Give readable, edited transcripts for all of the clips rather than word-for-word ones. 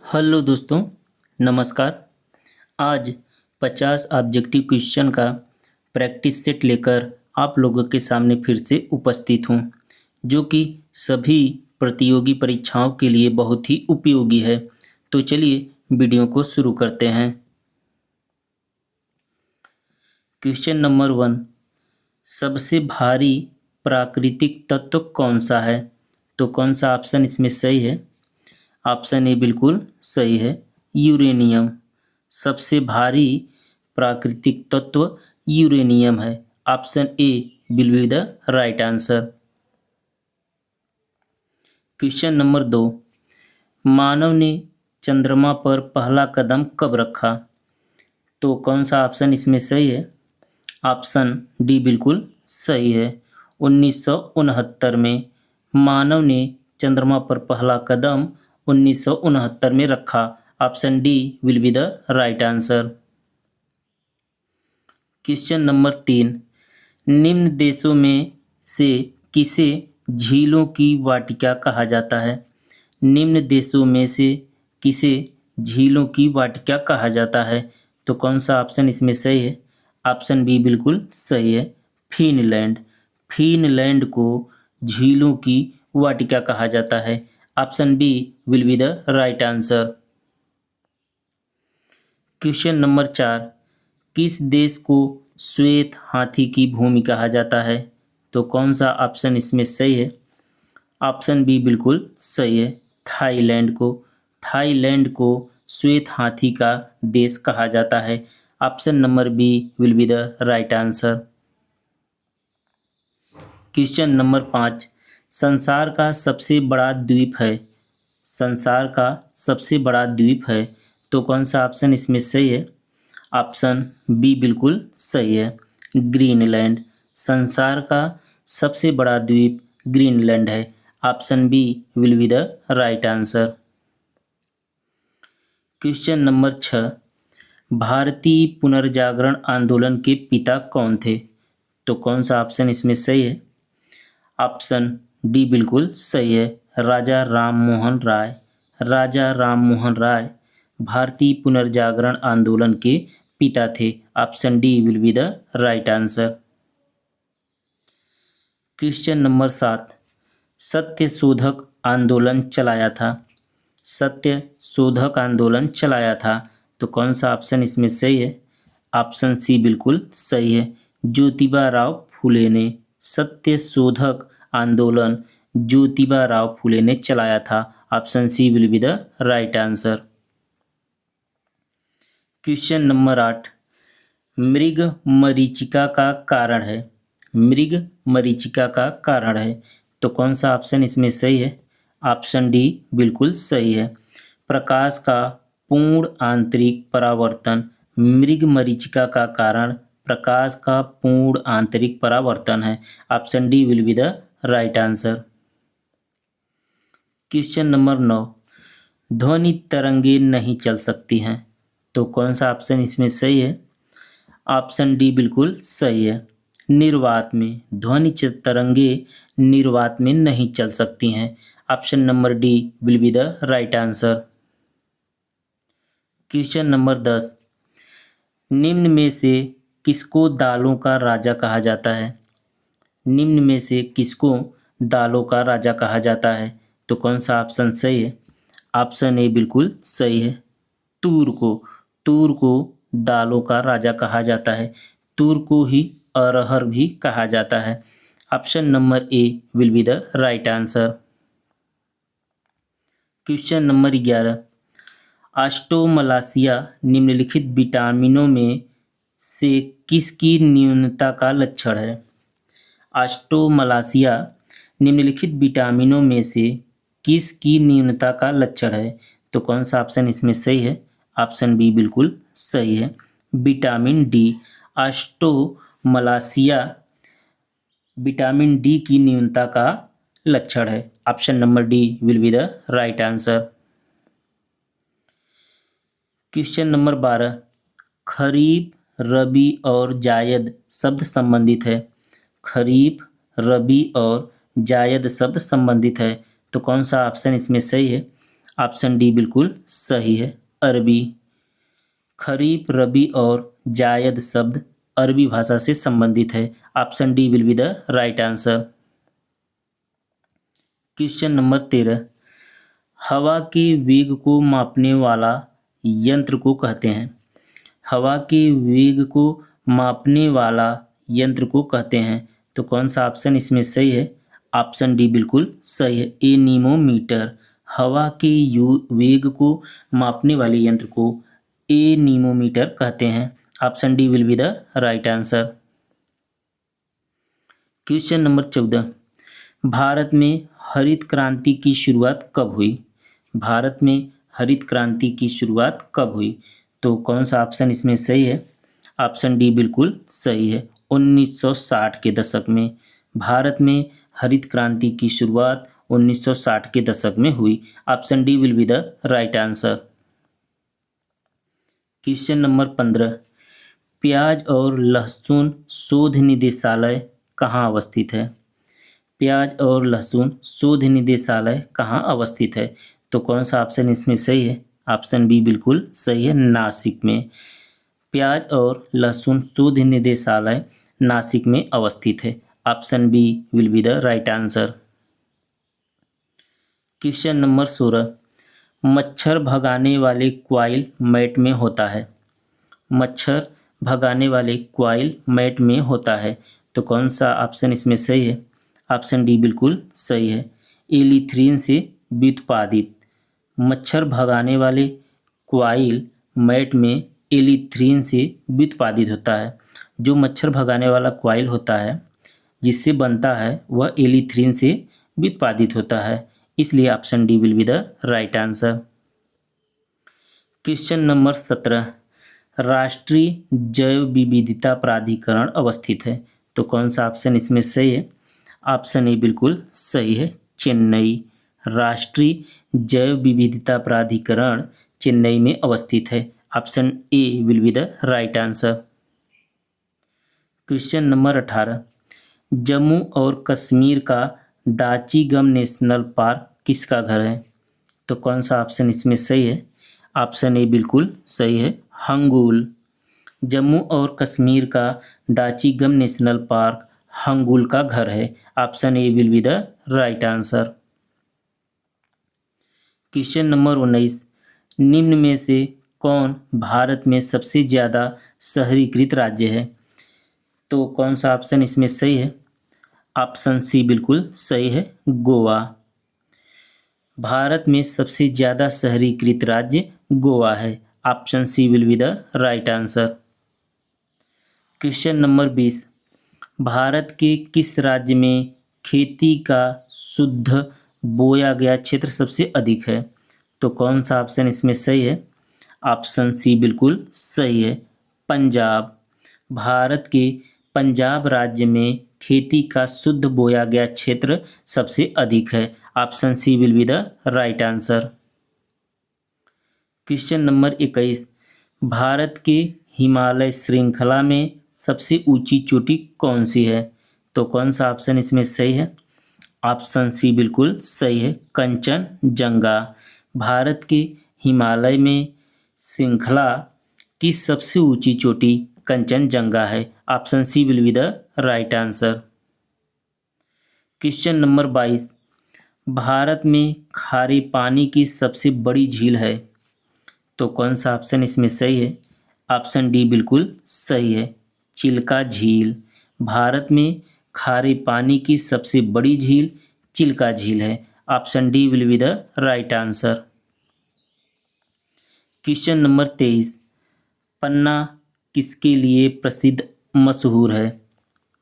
Hello दोस्तों, नमस्कार। आज 50 ऑब्जेक्टिव क्वेश्चन का प्रैक्टिस सेट लेकर आप लोगों के सामने फिर से उपस्थित हूँ, जो कि सभी प्रतियोगी परीक्षाओं के लिए बहुत ही उपयोगी है। तो चलिए वीडियो को शुरू करते हैं। क्वेश्चन नंबर 1, सबसे भारी प्राकृतिक तत्व कौन सा है? तो कौन सा ऑप्शन इसमें सही है? ऑप्शन ए बिल्कुल सही है, यूरेनियम। सबसे भारी प्राकृतिक तत्व यूरेनियम है। Option A will be the right answer. Question number 2, मानव ने चंद्रमा पर पहला कदम कब रखा? तो कौन सा ऑप्शन इसमें सही है? ऑप्शन डी बिल्कुल सही है, 1969 में मानव ने चंद्रमा पर पहला कदम 1969 में रखा। Option D will be the right answer. Question number 3, निम्न देशों में से किसे झीलों की वाटिका कहा जाता है? निम्न देशों में से किसे झीलों की वाटिका कहा जाता है? तो कौन सा ऑप्शन इसमें सही है? ऑप्शन बी बिल्कुल सही है, फिनलैंड। फिनलैंड को झीलों की वाटिका कहा जाता है। Option B will be the right answer. Question number 4, किस देश को श्वेत हाथी की भूमि कहा जाता है? तो कौन सा ऑप्शन इसमें सही है? ऑप्शन बी बिल्कुल सही है, थाईलैंड को। थाईलैंड को श्वेत हाथी का देश कहा जाता है। Option number B will be the right answer. Question number 5, संसार का सबसे बड़ा द्वीप है। संसार का सबसे बड़ा द्वीप है, तो कौन सा ऑप्शन इसमें सही है? ऑप्शन बी बिल्कुल सही है, ग्रीनलैंड। संसार का सबसे बड़ा द्वीप ग्रीनलैंड है। Option B will be the right answer. Question number 6, भारतीय पुनर्जागरण आंदोलन के पिता कौन थे? तो कौन सा ऑप्शन इसमें सही है? ऑप्शन डी बिल्कुल सही है, राजा राम मोहन राय। राजा राम मोहन राय भारतीय पुनर्जागरण आंदोलन के पिता थे। Option D will be the right answer. Question number 7, सत्य शोधक आंदोलन चलाया था। सत्य शोधक आंदोलन चलाया था, तो कौन सा ऑप्शन इसमें सही है? ऑप्शन सी बिल्कुल सही है, ज्योतिबा राव फूले ने। सत्य शोधक आंदोलन ज्योतिबा राव फूले ने चलाया था। Option C will be the right answer. Question number 8, मृग मरीचिका का कारण है। मृग मरीचिका का कारण है, तो कौन सा ऑप्शन इसमें सही है? ऑप्शन डी बिल्कुल सही है, प्रकाश का पूर्ण आंतरिक परावर्तन। मृग मरीचिका का कारण प्रकाश का पूर्ण आंतरिक परावर्तन है। Option D will be the right answer. Question number 9, ध्वनि तरंगे नहीं चल सकती हैं, तो कौन सा ऑप्शन इसमें सही है? ऑप्शन डी बिल्कुल सही है, निर्वात में। ध्वनि तरंगे निर्वात में नहीं चल सकती हैं। Option number D will be the right answer. Question number 10, निम्न में से किसको दालों का राजा कहा जाता है? निम्न में से किसको दालों का राजा कहा जाता है? तो कौन सा ऑप्शन सही है? ऑप्शन ए बिल्कुल सही है, तूर को। तूर को दालों का राजा कहा जाता है। तूर को ही अरहर भी कहा जाता है। Option number A will be the right answer. Question number 11, ऑस्टोमलासिया निम्नलिखित विटामिनों में से किसकी न्यूनता का लक्षण है? ऑस्टोमलासिया निम्नलिखित विटामिनों में से किसकी न्यूनता का लक्षण है? तो कौन सा ऑप्शन इसमें सही है? ऑप्शन बी बिल्कुल सही है, विटामिन डी। ऑस्टोमलासिया विटामिन डी की न्यूनता का लक्षण है। Option number D will be the right answer. Question number 12, खरीफ, रबी और जायद शब्द संबंधित है। खरीफ, रबी और जायद शब्द संबंधित है, तो कौन सा ऑप्शन इसमें सही है? ऑप्शन डी बिल्कुल सही है, अरबी। खरीफ, रबी और जायद शब्द अरबी भाषा से संबंधित है। Option D will be the right answer. Question number 13, हवा के वेग को मापने वाला यंत्र को कहते हैं। हवा के वेग को मापने वाला यंत्र को कहते हैं। तो कौन सा ऑप्शन इसमें सही है? ऑप्शन डी बिल्कुल सही है, एनीमोमीटर। हवा के वेग को मापने वाले यंत्र को एनीमोमीटर कहते हैं। Option D will be the right answer. Question number 14, Bharat में हरित क्रांति की शुरुआत कब हुई? भारत में हरित क्रांति की शुरुआत कब हुई? तो कौन सा ऑप्शन इसमें सही है? ऑप्शन डी बिल्कुल सही है, 1960 के दशक में। भारत में हरित क्रांति की शुरुआत 1960 के दशक में हुई। Option D will be the right answer. Question number 15, प्याज और लहसुन शोध निदेशालय कहाँ अवस्थित है? प्याज और लहसुन शोध निदेशालय कहाँ अवस्थित है? तो कौन सा ऑप्शन इसमें सही है? ऑप्शन बी बिल्कुल सही है, नासिक में। प्याज और लहसुन शोध निदेशालय नासिक में अवस्थित है। Option B will be the right answer. Question number 16, मच्छर भगाने वाले क्वाइल मैट में होता है। मच्छर भगाने वाले क्वाइल मैट में होता है। तो कौन सा ऑप्शन इसमें सही है? ऑप्शन डी बिल्कुल सही है, एलीथ्रीन से व्युत्पादित। मच्छर भगाने वाले क्वाइल मैट में एलीथ्रीन से व्युत्पादित होता है। जो मच्छर भगाने वाला क्वाइल होता है जिससे बनता है वह एलीथ्रीन से व्युत्पादित होता है, इसलिए option D will be the right answer. Question number 17, राष्ट्रीय जैव विविधता प्राधिकरण अवस्थित है। तो कौन सा ऑप्शन इसमें सही है? ऑप्शन ए बिल्कुल सही है, चेन्नई। राष्ट्रीय जैव विविधता प्राधिकरण चेन्नई में अवस्थित है। Option A will be the right answer. Question number 18, Jammu और कश्मीर का दाची गम नेशनल पार्क किसका घर है? तो कौन सा ऑप्शन इसमें सही है? ऑप्शन ए बिल्कुल सही है, हंगुल। जम्मू और कश्मीर का दाची गम नेशनल पार्क हंगुल का घर है। Option A will be the right answer. Question number 19, निम्न में से कौन भारत में सबसे ज़्यादा शहरीकृत राज्य है? तो कौन सा ऑप्शन इसमें सही है? ऑप्शन सी बिल्कुल सही है, गोवा। भारत में सबसे ज़्यादा शहरीकृत राज्य गोवा है। Option C will be the right answer. Question number 20, Bharat के किस राज्य में खेती का शुद्ध बोया गया क्षेत्र सबसे अधिक है? तो कौन सा ऑप्शन इसमें सही है? ऑप्शन सी बिल्कुल सही है, पंजाब। भारत के पंजाब राज्य में खेती का शुद्ध बोया गया क्षेत्र सबसे अधिक है। Option C will be the right answer. Question number 21, Bharat के हिमालय श्रृंखला में सबसे ऊंची चोटी कौन सी है? तो कौन सा ऑप्शन इसमें सही है? ऑप्शन सी बिल्कुल सही है, कंचनजंगा। भारत के हिमालय में श्रृंखला की सबसे ऊंची चोटी कंचनजंगा है। Option C will be the right answer. Question number 22, Bharat में खारे पानी की सबसे बड़ी झील है। तो कौन सा ऑप्शन इसमें सही है? ऑप्शन डी बिल्कुल सही है, चिल्का झील। भारत में खारे पानी की सबसे बड़ी झील चिल्का झील है। Option D will be the right answer. Question number 23, पन्ना किसके लिए प्रसिद्ध मशहूर है?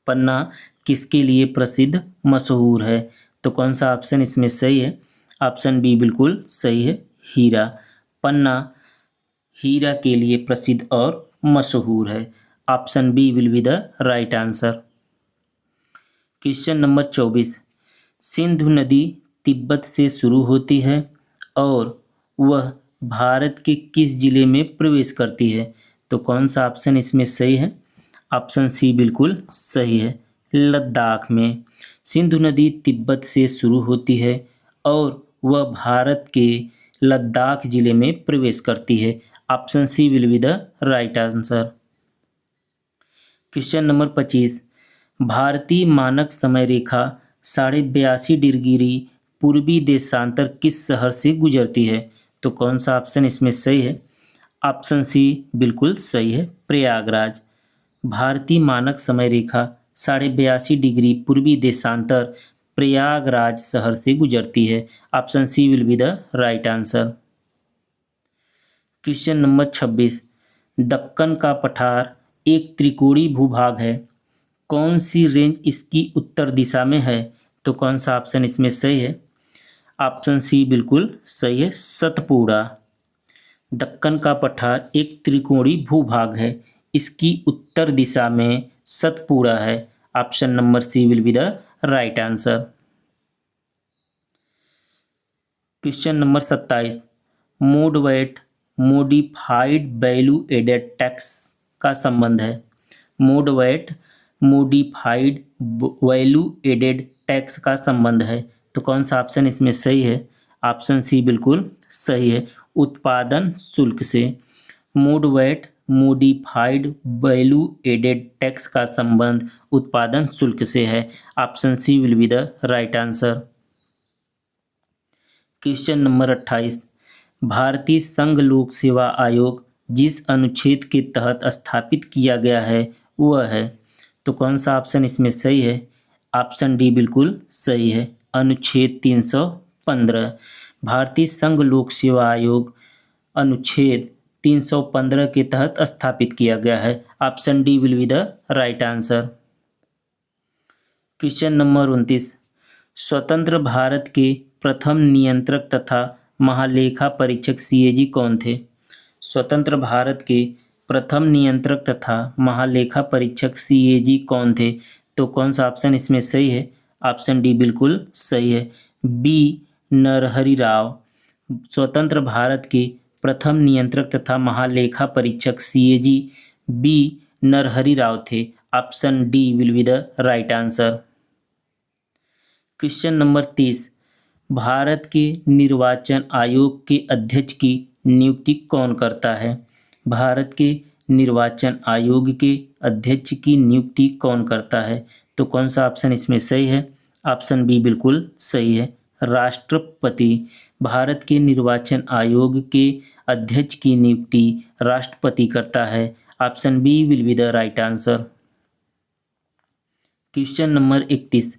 पन्ना किसके लिए प्रसिद्ध मशहूर है? तो कौन सा ऑप्शन इसमें सही है? ऑप्शन बी बिल्कुल सही है, हीरा। पन्ना हीरा के लिए प्रसिद्ध और मशहूर है। Option B will be the right answer. Question number 24, Sindhu नदी तिब्बत से शुरू होती है और वह भारत के किस जिले में प्रवेश करती है? तो कौन सा ऑप्शन इसमें सही है? ऑप्शन सी बिल्कुल सही है, लद्दाख में। सिंधु नदी तिब्बत से शुरू होती है और वह भारत के लद्दाख जिले में प्रवेश करती है। Option C will be the right answer. Question number 25, भारतीय मानक समय रेखा 82.5 डिग्री पूर्वी देशांतर किस शहर से गुजरती है? तो कौन सा ऑप्शन इसमें सही है? ऑप्शन सी बिल्कुल सही है, प्रयागराज। भारतीय मानक समय रेखा 82.5 डिग्री पूर्वी देशांतर प्रयागराज शहर से गुजरती है। Option C will be the right answer. Question number 26, Deccan का पठार एक त्रिकोणीय भूभाग है, कौन सी रेंज इसकी उत्तर दिशा में है? तो कौन सा ऑप्शन इसमें सही है? ऑप्शन सी बिल्कुल सही है, सतपुड़ा। दक्कन का पठार एक त्रिकोणीय भूभाग है, इसकी उत्तर दिशा में सतपुड़ा है। Option number C will be the right answer. Question number 27, MODVAT modified value added tax का संबंध है। MODVAT modified value added tax का संबंध है, तो कौन सा ऑप्शन इसमें सही है? ऑप्शन सी बिल्कुल सही है, उत्पादन शुल्क से। MODVAT modified value added tax का संबंध उत्पादन शुल्क से है। Option C will be the right answer. Question number 28, भारतीय संघ लोक सेवा आयोग जिस अनुच्छेद के तहत स्थापित किया गया है वह है, तो कौन सा ऑप्शन इसमें सही है? ऑप्शन डी बिल्कुल सही है, अनुच्छेद 315। भारतीय संघ लोक सेवा आयोग अनुच्छेद 315 के तहत स्थापित किया गया है। Option D will be the right answer. Question number 29, स्वतंत्र भारत के प्रथम नियंत्रक तथा महालेखा परीक्षक सीएजी कौन थे? स्वतंत्र भारत के प्रथम नियंत्रक तथा महालेखा परीक्षक सीएजी कौन थे? तो कौन सा ऑप्शन इसमें सही है? ऑप्शन डी बिल्कुल सही है, बी नरहरि राव। स्वतंत्र भारत के प्रथम नियंत्रक तथा महालेखा परीक्षक सीएजी बी नरहरि राव थे। Option D will be the right answer. Question number 30, Bharat के निर्वाचन आयोग के अध्यक्ष की नियुक्ति कौन करता है? भारत के निर्वाचन आयोग के अध्यक्ष की नियुक्ति कौन करता है? तो कौन सा ऑप्शन इसमें सही है? ऑप्शन बी बिल्कुल सही है, राष्ट्रपति। भारत के निर्वाचन आयोग के अध्यक्ष की नियुक्ति राष्ट्रपति करता है। Option B will be the right answer. Question number 31,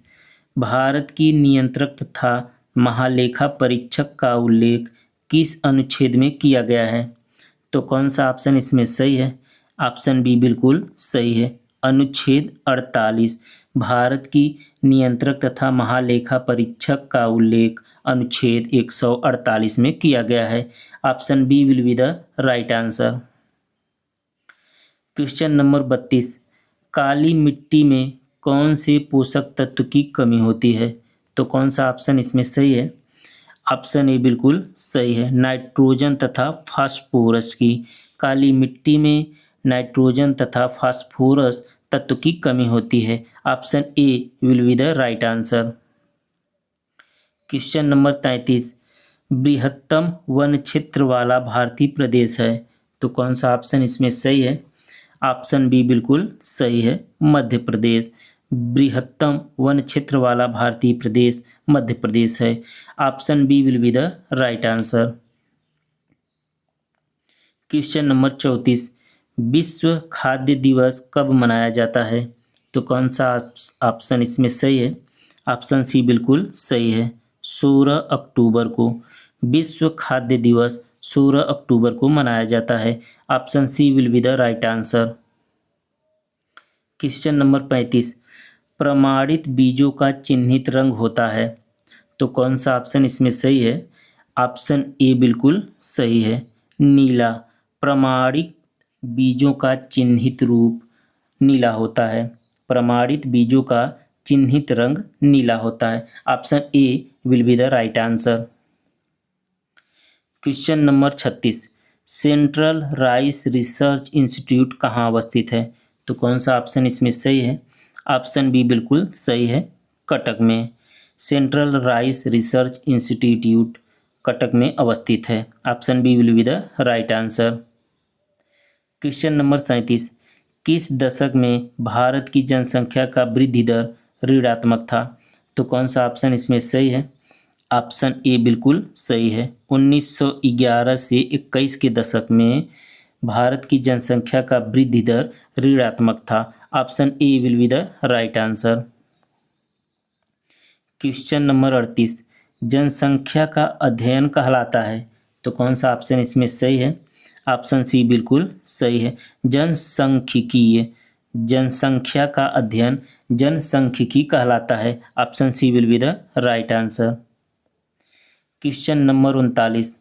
Bharat की नियंत्रक तथा महालेखा परीक्षक का उल्लेख किस अनुच्छेद में किया गया है? तो कौन सा ऑप्शन इसमें सही है? ऑप्शन बी बिल्कुल सही है, अनुच्छेद 48। भारत की नियंत्रक तथा महालेखा परीक्षक का उल्लेख अनुच्छेद 148 में किया गया है। Option B will be the right answer. Question number 32, काली मिट्टी में कौन से पोषक तत्व की कमी होती है? तो कौन सा ऑप्शन इसमें सही है? ऑप्शन ए बिल्कुल सही है, नाइट्रोजन तथा फास्फोरस की। काली मिट्टी में नाइट्रोजन तथा फास्फोरस तत्व की कमी होती है। Option A will be the right answer. Question number 33, बृहत्तम वन क्षेत्र वाला भारतीय प्रदेश है, तो कौन सा ऑप्शन इसमें सही है? ऑप्शन बी बिल्कुल सही है, मध्य प्रदेश। बृहत्तम वन क्षेत्र वाला भारतीय प्रदेश मध्य प्रदेश है। Option B will be the right answer. Question number 34, विश्व खाद्य दिवस कब मनाया जाता है? तो कौन सा ऑप्शन इसमें सही है? ऑप्शन सी बिल्कुल सही है, 16 अक्टूबर को। विश्व खाद्य दिवस 16 अक्टूबर को मनाया जाता है। Option C will be the right answer. Question number 35, प्रमाणित बीजों का चिन्हित रंग होता है, तो कौन सा ऑप्शन इसमें सही है? ऑप्शन ए बिल्कुल सही है, नीला। प्रमाणित बीजों का चिन्हित रूप नीला होता है। प्रमाणित बीजों का चिन्हित रंग नीला होता है। Option A will be the right answer. Question number 36, central rice research institute कहाँ अवस्थित है? तो कौन सा ऑप्शन इसमें सही है? ऑप्शन बी बिल्कुल सही है, कटक में। Central rice research institute Cuttack में अवस्थित है। Option B will be the right answer. Question number 37, किस दशक में भारत की जनसंख्या का वृद्धि दर ऋणात्मक था? तो कौन सा ऑप्शन इसमें सही है? ऑप्शन ए बिल्कुल सही है। 1911 से 21 के दशक में भारत की जनसंख्या का वृद्धि दर ऋणात्मक था। Option A will be the right answer. Question number 38, जनसंख्या का अध्ययन कहलाता है? तो कौन सा ऑप्शन इसमें सही है? ऑप्शन सी बिल्कुल सही है। जनसांख्यिकी, जनसंख्या का अध्ययन जनसांख्यिकी कहलाता है। Option C will be the right answer. Question number 39,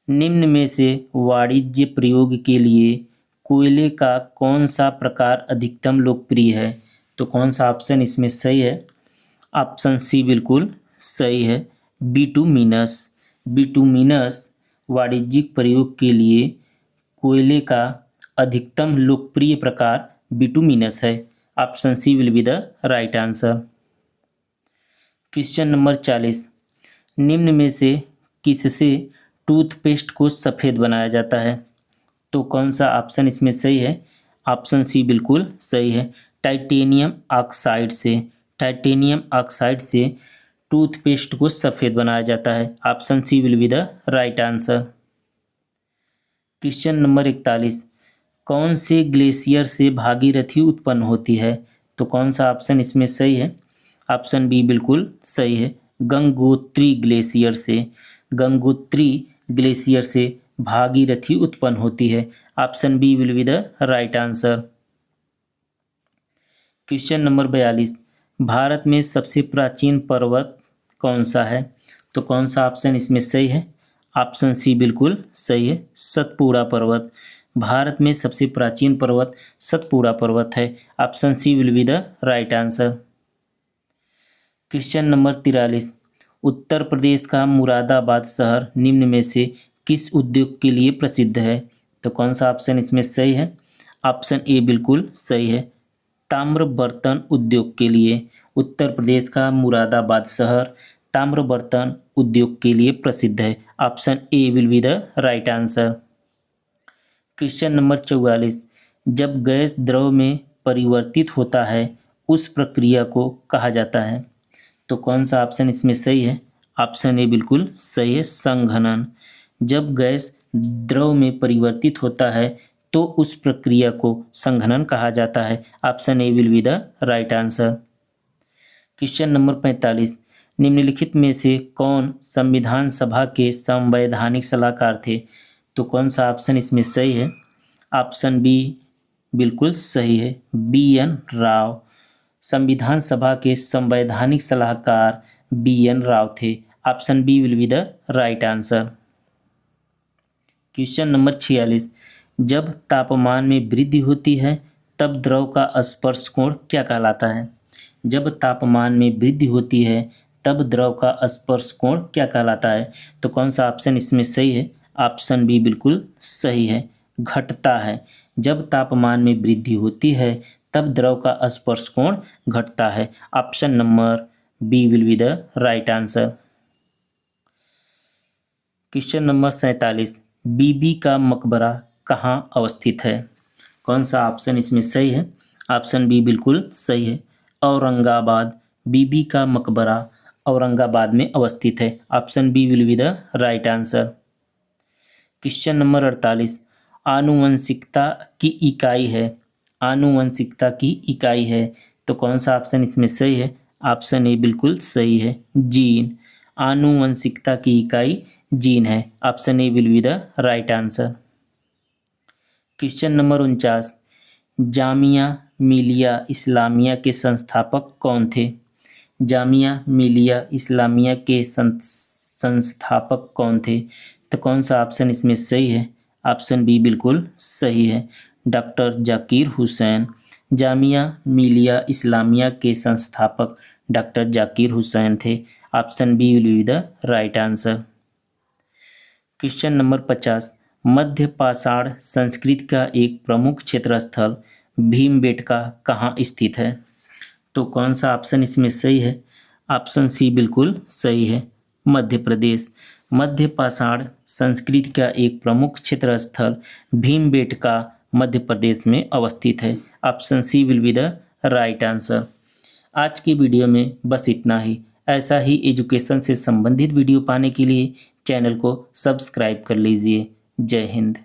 निम्न में से वाणिज्य प्रयोग के लिए कोयले का कौन सा प्रकार अधिकतम लोकप्रिय है? तो कौन सा ऑप्शन इसमें सही है? ऑप्शन सी बिल्कुल सही है, बिटुमिनस। बिटुमिनस वाणिज्यिक प्रयोग के लिए कोयले का अधिकतम लोकप्रिय प्रकार बिटुमिनस है। Option C will be the right answer. Question number 40, निम्न में से किससे टूथपेस्ट को सफ़ेद बनाया जाता है? तो कौन सा ऑप्शन इसमें सही है? ऑप्शन सी बिल्कुल सही है, टाइटेनियम ऑक्साइड से। टाइटेनियम ऑक्साइड से टूथपेस्ट को सफ़ेद बनाया जाता है। Option C will be the right answer. Question number 41, कौन से ग्लेशियर से भागीरथी उत्पन्न होती है? तो कौन सा ऑप्शन इसमें सही है? ऑप्शन बी बिल्कुल सही है, गंगोत्री ग्लेशियर से। गंगोत्री ग्लेशियर से भागीरथी उत्पन्न होती है। Option B will be the right answer. Question number 42, Bharat में सबसे प्राचीन पर्वत कौन सा है? तो कौन सा ऑप्शन इसमें सही है? ऑप्शन सी बिल्कुल सही है, सतपुड़ा पर्वत। भारत में सबसे प्राचीन पर्वत सतपुड़ा पर्वत है। Option C will be the right answer. Question number 43, Uttar Pradesh का मुरादाबाद शहर निम्न में से किस उद्योग के लिए प्रसिद्ध है? तो कौन सा ऑप्शन इसमें सही है? ऑप्शन ए बिल्कुल सही है, ताम्र बर्तन उद्योग के लिए। उत्तर प्रदेश का मुरादाबाद शहर ताम्र बर्तन उद्योग के लिए प्रसिद्ध है। Option A will be the right answer. Question number 44, जब गैस द्रव में परिवर्तित होता है उस प्रक्रिया को कहा जाता है? तो कौन सा ऑप्शन इसमें सही है? ऑप्शन ए बिल्कुल सही है, संघनन। जब गैस द्रव में परिवर्तित होता है तो उस प्रक्रिया को संघनन कहा जाता है। Option A will be the right answer. Question number 45, निम्नलिखित में से कौन संविधान सभा के संवैधानिक सलाहकार थे? तो कौन सा ऑप्शन इसमें सही है? ऑप्शन बी बिल्कुल सही है, बी.एन. राव। संविधान सभा के संवैधानिक सलाहकार बी.एन. राव थे। Option B will be the right answer. Question number 46, जब तापमान में वृद्धि होती है तब द्रव का स्पर्श कोण क्या कहलाता है? जब तापमान में वृद्धि होती है तब द्रव का स्पर्श कोण क्या कहलाता है? तो कौन सा ऑप्शन इसमें सही है? ऑप्शन बी बिल्कुल सही है, घटता है। जब तापमान में वृद्धि होती है तब द्रव का स्पर्श कोण घटता है। Option number B will be the right answer. Question number 47, Bibi ka Maqbara कहाँ अवस्थित है? कौन सा ऑप्शन इसमें सही है? ऑप्शन बी बिल्कुल सही है, औरंगाबाद। बीबी का मकबरा औरंगाबाद में अवस्थित है। Option B will be the right answer. Question number 48, आनुवंशिकता की इकाई है। आनुवंशिकता की इकाई है तो कौन सा ऑप्शन इसमें सही है? ऑप्शन ए बिल्कुल सही है, जीन। आनुवंशिकता की इकाई जीन है। Option A will be the right answer. Question number 49, Jamia Millia Islamia के संस्थापक कौन थे? जामिया मिलिया इस्लामिया के संस्थापक कौन थे? तो कौन सा ऑप्शन इसमें सही है? ऑप्शन बी बिल्कुल सही है, डॉक्टर जाकिर हुसैन। जामिया मिलिया इस्लामिया के संस्थापक डॉक्टर जाकिर हुसैन थे। Option B will be the right answer. Question number 50, मध्य पाषाण संस्कृति का एक प्रमुख क्षेत्र स्थल भीमबेटका कहाँ स्थित है? तो कौन सा ऑप्शन इसमें सही है? ऑप्शन सी बिल्कुल सही है, मध्य प्रदेश। मध्य पाषाण संस्कृति का एक प्रमुख क्षेत्र स्थल भीमबेटका मध्य प्रदेश में अवस्थित है। Option C will be the right answer. आज की वीडियो में बस इतना ही। ऐसा ही एजुकेशन से संबंधित वीडियो पाने के लिए चैनल को सब्सक्राइब कर लीजिए। जय हिंद।